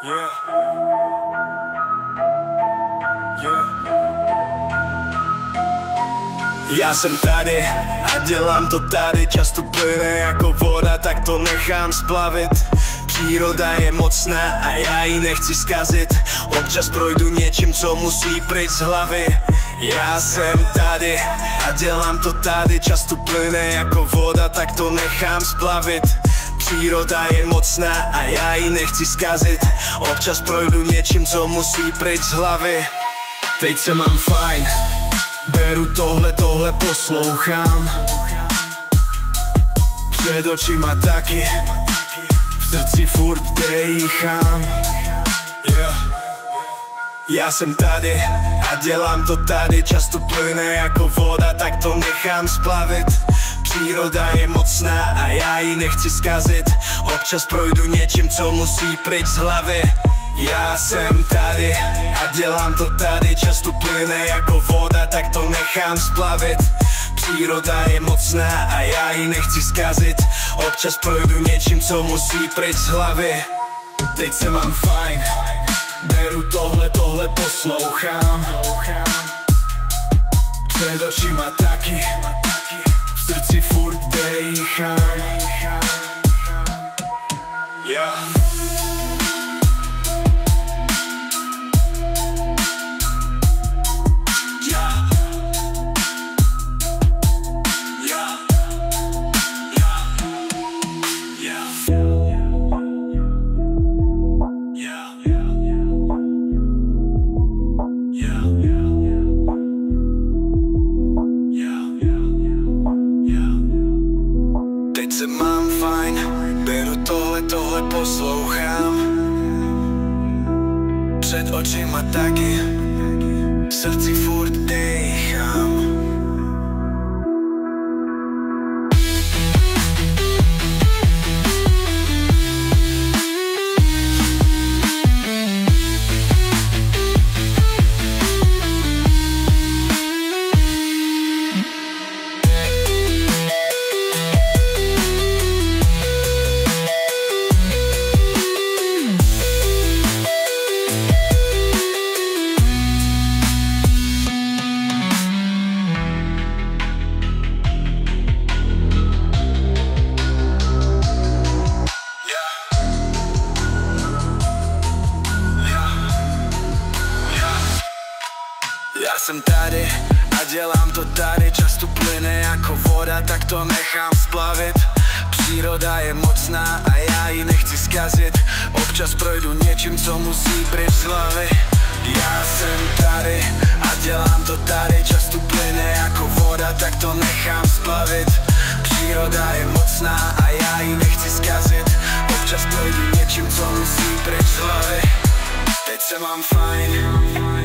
Yeah. Yeah. Já jsem tady a dělám to tady. Často plyne jako voda, tak to nechám splavit. Příroda je mocná a já ji nechci zkazit. Občas projdu něčím, co musí pryč z hlavy. Já jsem tady a dělám to tady. Často plyne jako voda, tak to nechám splavit. Příroda je mocná a já ji nechci zkazit. Občas projdu něčím, co musí pryč z hlavy. Teď se mám fajn, beru tohle poslouchám. Před očima taky, v srdci furt dejchám. Já jsem tady a dělám to tady. Často plyne jako voda, tak to nechám splavit. Příroda je mocná a já ji nechci zkazit. Občas projdu něčím, co musí pryč z hlavy. Já jsem tady a dělám to tady. Často plyne jako voda, tak to nechám splavit. Příroda je mocná a já ji nechci zkazit. Občas projdu něčím, co musí pryč z hlavy. Teď se mám fajn, beru tohle poslouchám. Před očima taky, v srdci furt dejchám. Yeah. Teď se mám fajn, beru tohle poslouchám. Před očima taky, v srdci furt dejchám. Já jsem tady a dělám to tady. Často plyne jako voda, tak to nechám splavit. Příroda je mocná a já ji nechci zkazit. Občas projdu něčím, co musí pryč z hlavy. Já jsem tady a dělám to tady. Často plyne jako voda, tak to nechám splavit. Příroda je mocná a já ji nechci zkazit. Občas projdu něčím, co musí pryč z hlavy. Teď se mám fajn.